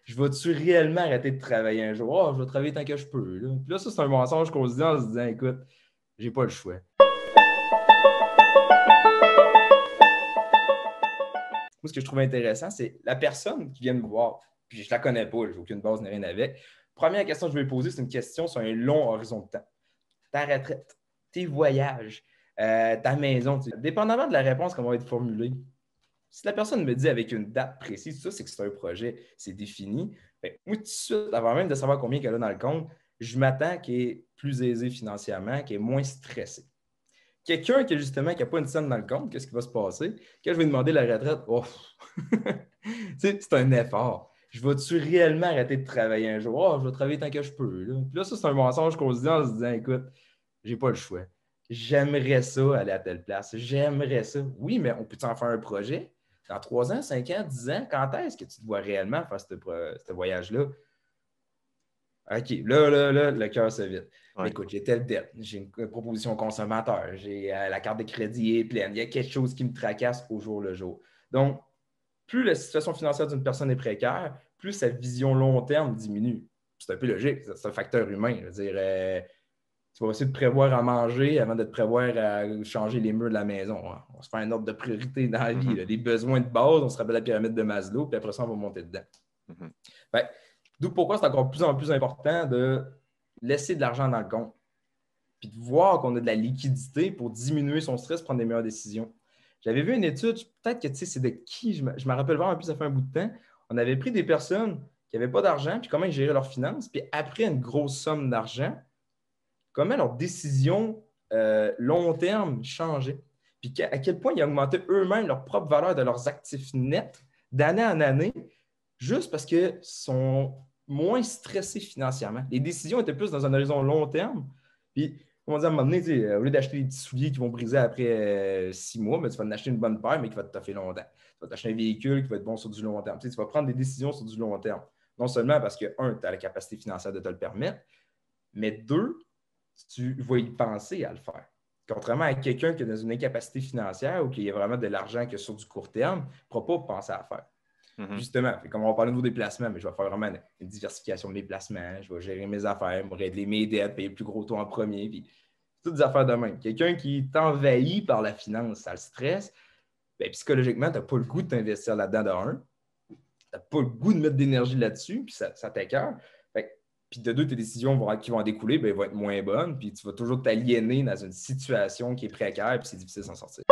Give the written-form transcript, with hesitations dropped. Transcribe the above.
Je vais-tu réellement arrêter de travailler un jour? Oh, je vais travailler tant que je peux. Là. Puis là, ça, c'est un mensonge qu'on se dit en se disant, écoute, j'ai pas le choix. Moi, ce que je trouve intéressant, c'est la personne qui vient me voir, puis je la connais pas, j'ai aucune base ni rien avec. Première question que je vais poser, c'est une question sur un long horizon de temps. Ta retraite, tes voyages, ta maison. Dépendamment de la réponse qu'on va être formulée, si la personne me dit avec une date précise, ça, c'est que c'est un projet, c'est défini. Fait, moi, tout de suite, avant même de savoir combien qu'elle a dans le compte, je m'attends qu'elle est plus aisée financièrement, qu'elle est moins stressée. Quelqu'un qui, justement, qui n'a pas une scène dans le compte, qu'est-ce qui va se passer? Quand je vais demander la retraite, oh, c'est un effort. Je vais-tu réellement arrêter de travailler un jour? Oh, je vais travailler tant que je peux. Là. Puis là, ça, c'est un mensonge qu'on se dit en se disant, écoute, j'ai pas le choix. J'aimerais ça aller à telle place. J'aimerais ça. Oui, mais on peut en faire un projet? Dans 3 ans, 5 ans, 10 ans, quand est-ce que tu te vois réellement faire ce voyage-là? OK, là, le cœur se vide. Mais Ouais. écoute, j'ai telle dette, j'ai une proposition au consommateur, j'ai la carte de crédit est pleine, il y a quelque chose qui me tracasse au jour le jour. Donc, plus la situation financière d'une personne est précaire, plus sa vision long terme diminue. C'est un peu logique, c'est un facteur humain. Je veux dire, tu vas essayer de prévoir à manger avant de te prévoir à changer les murs de la maison. Hein. On se fait un ordre de priorité dans la vie. Là. Les besoins de base, on se rappelle la pyramide de Maslow, puis après ça, on va monter dedans. Fait, d'où pourquoi c'est encore plus en plus important de laisser de l'argent dans le compte, puis de voir qu'on a de la liquidité pour diminuer son stress, prendre des meilleures décisions. J'avais vu une étude, peut-être que tu sais, c'est de qui, je me rappelle vraiment plus, ça fait un bout de temps. On avait pris des personnes qui n'avaient pas d'argent, puis comment ils géraient leurs finances, puis après une grosse somme d'argent, comment leurs décisions long terme changeaient. Puis à quel point ils augmentaient eux-mêmes leur propre valeur de leurs actifs nets d'année en année, juste parce qu'ils sont moins stressés financièrement. Les décisions étaient plus dans un horizon long terme. Puis, on dit à un moment donné, au lieu d'acheter des petits souliers qui vont briser après 6 mois, mais tu vas en acheter une bonne paire, mais qui va te toffer longtemps. Tu vas t'acheter un véhicule qui va être bon sur du long terme. Tu vas prendre des décisions sur du long terme. Non seulement parce que, un, tu as la capacité financière de te le permettre, mais deux, tu vas y penser à le faire. Contrairement à quelqu'un qui est dans une incapacité financière ou qui a vraiment de l'argent que sur du court terme, ne pourra pas penser à faire. Justement, comme on va parler de nos déplacements, mais je vais faire vraiment une diversification de mes placements, je vais gérer mes affaires, je vais régler mes dettes, payer le plus gros taux en premier, puis toutes des affaires de même. Quelqu'un qui est envahi par la finance, ça le stresse, bien, psychologiquement, tu n'as pas le goût de t'investir là-dedans de un, tu n'as pas le goût de mettre d'énergie là-dessus, puis ça t'écoeure. Puis de deux, tes décisions qui vont en découler, bien, vont être moins bonnes, puis tu vas toujours t'aliéner dans une situation qui est précaire, puis c'est difficile de s'en sortir.